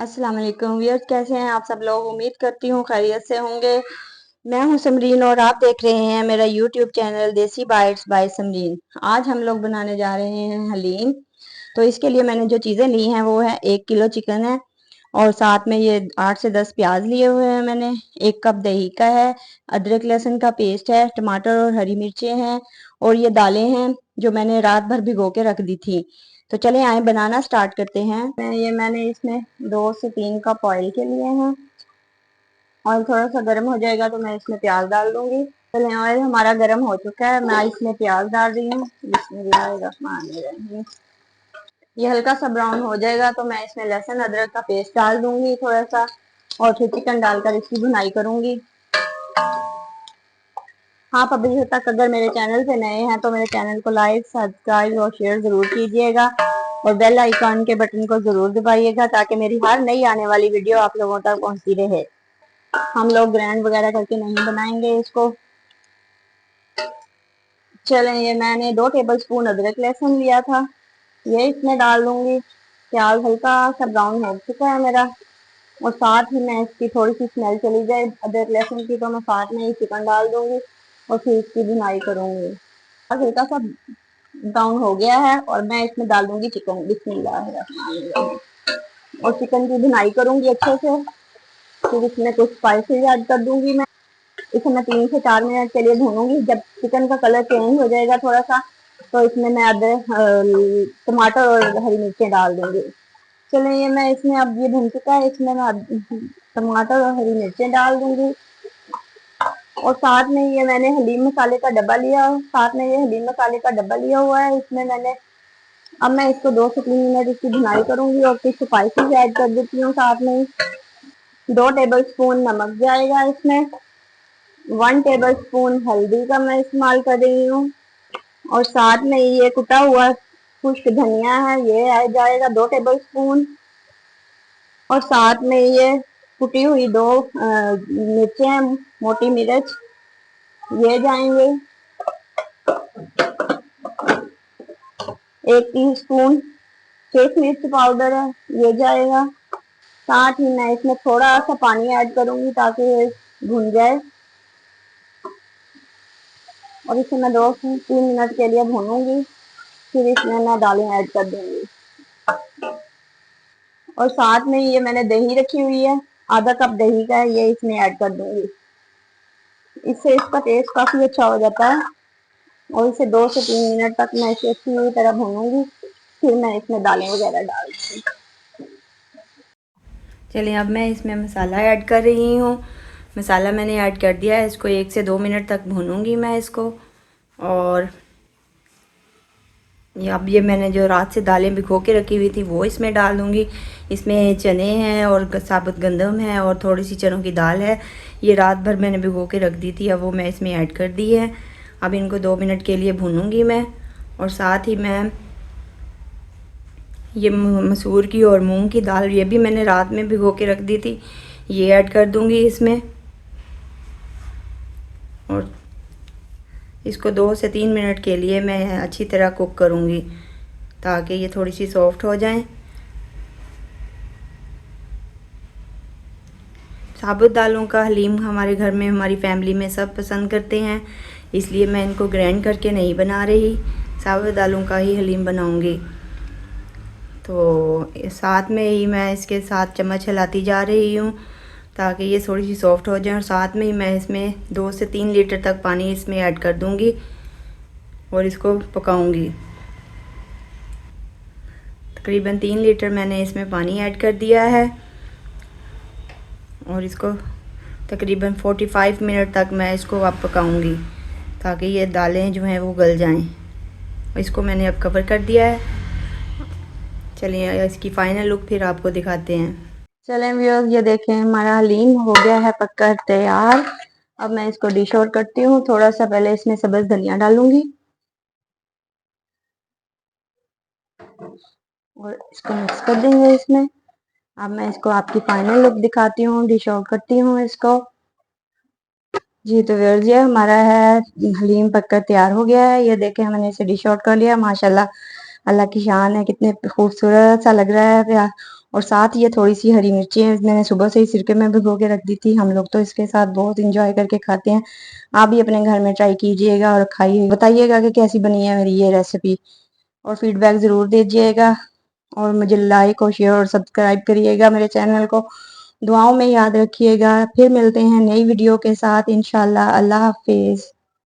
अस्सलाम वालेकुम व्यूअर्स, कैसे हैं आप सब लोग। उम्मीद करती हूँ खैरियत से होंगे। मैं हूँ समरीन और आप देख रहे हैं मेरा यूट्यूब चैनल देसी बाइट्स बाय समरीन। आज हम लोग बनाने जा रहे हैं हलीम। तो इसके लिए मैंने जो चीज़ें ली हैं वो है 1 किलो चिकन है और साथ में ये 8 से 10 प्याज लिए हुए हैं मैंने। 1 कप दही का है, अदरक लहसुन का पेस्ट है, टमाटर और हरी मिर्चें हैं और ये दालें हैं जो मैंने रात भर भिगो के रख दी थी। तो चले आए बनाना स्टार्ट करते हैं। मैंने इसमें 2 से 3 कप ऑयल के लिए हैं। ऑयल थोड़ा सा गर्म हो जाएगा तो मैं इसमें प्याज डाल दूंगी। चले, ऑयल हमारा गर्म हो चुका है, मैं इसमें प्याज डाल रही हूँ। बिस्मिल्लाहिर्रहमानिर्रहीम। ये हल्का सा ब्राउन हो जाएगा तो मैं इसमें लहसुन अदरक का पेस्ट डाल दूंगी थोड़ा सा और फिर चिकन डालकर इसकी भुनाई करूंगी। आप अभी तक अगर मेरे चैनल पे नए हैं तो मेरे चैनल को लाइक सब्सक्राइब और शेयर जरूर कीजिएगा और बेल आइकॉन के बटन को जरूर दबाइएगा ताकि मेरी हर नई आने वाली वीडियो आप लोगों तक पहुंचती रहे। हम लोग ग्राइंड वगैरह करके नहीं बनाएंगे इसको। चलें, ये मैंने 2 टेबल स्पून अदरक लहसुन लिया था, ये इसमें डाल दूंगी। प्याज हल्का सा ब्राउन हो चुका है मेरा और साथ ही मैं इसकी थोड़ी सी स्मेल चली जाए अदरक लहसुन की तो मैं साथ में ही चिकन डाल दूंगी और फिर इसकी भुनाई करूंगी। हल्का सा ब्राउन हो गया है और मैं इसमें डाल दूंगी चिकन। बिस्मिल्लाहिर्रहमानिर्रहीम। और चिकन की भुनाई करूंगी अच्छे से। फिर इसमें कुछ स्पाइसेस ऐड कर दूंगी मैं। इसे मैं 3 से 4 मिनट के लिए भूनूंगी। जब चिकन का कलर चेंज हो जाएगा थोड़ा सा तो इसमें मैं अदरक टमाटर और हरी मिर्चें डाल दूंगी। चलिए, ये मैं इसमें अब ये भून चुका है, इसमें मैं टमाटर और हरी मिर्चें डाल दूंगी और साथ में ये मैंने हलीम मसाले का डब्बा लिया, साथ में ये हलीम मसाले का डब्बा लिया हुआ है। इसमें मैंने अब मैं इसको 2 से 3 मिनट इसकी भुनाई करूंगी और कुछ स्पाइसेस ऐड कर देती हूँ साथ में। 2 टेबल स्पून नमक जाएगा इसमें। 1 टेबल स्पून हल्दी का मैं इस्तेमाल कर रही हूँ और साथ में ये कुटा हुआ खुश्क धनिया है, ये आ जाएगा 2 टेबल स्पून। और साथ में ये कुटी हुई 2 मिर्चें, मोटी मिर्च, ये जाएंगे। 1 टीस्पून शेष मिर्च पाउडर है, ये जाएगा। साथ ही मैं इसमें थोड़ा सा पानी ऐड करूंगी ताकि ये भुन जाए और इसे मैं 2 से 3 मिनट के लिए भूनूंगी। फिर इसमें मैं दालें ऐड कर दूंगी और साथ में ये मैंने दही रखी हुई है, आधा कप दही का है, ये इसमें ऐड कर दूंगी। इससे इसका टेस्ट काफी अच्छा हो जाता है और इसे 2 से 3 मिनट तक मैं इसे अच्छी तरह भूनूंगी। फिर मैं इसमें दालें वगैरह डाल दूंगी। चलिए, अब मैं इसमें मसाला ऐड कर रही हूँ। मसाला मैंने ऐड कर दिया है, इसको 1 से 2 मिनट तक भूनूंगी मैं इसको। और अब ये मैंने जो रात से दालें भिगो के रखी हुई थी वो इसमें डाल दूंगी। इसमें चने हैं और साबुत गंदम है और थोड़ी सी चनों की दाल है, ये रात भर मैंने भिगो के रख दी थी, अब वो मैं इसमें ऐड कर दी है। अब इनको 2 मिनट के लिए भूनूंगी मैं और साथ ही मैं ये मसूर की और मूंग की दाल, ये भी मैंने रात में भिगो के रख दी थी, ये ऐड कर दूंगी इसमें। और इसको 2 से 3 मिनट के लिए मैं अच्छी तरह कुक करूंगी ताकि ये थोड़ी सी सॉफ्ट हो जाएं। साबुत दालों का हलीम हमारे घर में, हमारी फैमिली में सब पसंद करते हैं, इसलिए मैं इनको ग्राइंड करके नहीं बना रही, साबुत दालों का ही हलीम बनाऊंगी। तो साथ में ही मैं इसके साथ चम्मच हिलाती जा रही हूँ ताकि ये थोड़ी सी सॉफ्ट हो जाए और साथ में ही मैं इसमें 2 से 3 लीटर तक पानी इसमें ऐड कर दूँगी और इसको पकाऊँगी। तकरीबन 3 लीटर मैंने इसमें पानी ऐड कर दिया है और इसको तकरीबन 45 मिनट तक मैं इसको अब पकाऊँगी ताकि ये दालें जो हैं वो गल जाएं। इसको मैंने अब कवर कर दिया है। चलिए, इसकी फाइनल लुक फिर आपको दिखाते हैं। चलें व्यूअर्स, ये देखें हमारा हलीम हो गया है पककर तैयार। अब मैं इसको डिश आउट करती हूँ। थोड़ा सा पहले इसमें सब्ज़ धनिया डालूंगी और इसको मिक्स कर देंगे इसमें। अब मैं इसको आपकी फाइनल लुक दिखाती हूँ, डिश आउट करती हूँ इसको। जी तो व्यूअर्स, ये हमारा है हलीम पककर तैयार हो गया है। ये देखें मैंने इसे डिश आउट कर लिया। माशाल्लाह, अल्लाह की शान है, कितने खूबसूरत सा लग रहा है और साथ ये थोड़ी सी हरी मिर्ची है, मैंने सुबह से ही सिरके में भिगो के रख दी थी। हम लोग तो इसके साथ बहुत इंजॉय करके खाते हैं। आप भी अपने घर में ट्राई कीजिएगा और खाइए, बताइएगा कि कैसी बनी है मेरी ये रेसिपी, और फीडबैक ज़रूर दीजिएगा। और मुझे लाइक और शेयर और सब्सक्राइब करिएगा मेरे चैनल को। दुआओं में याद रखिएगा। फिर मिलते हैं नई वीडियो के साथ इंशाल्लाह। अल्लाह हाफिज़।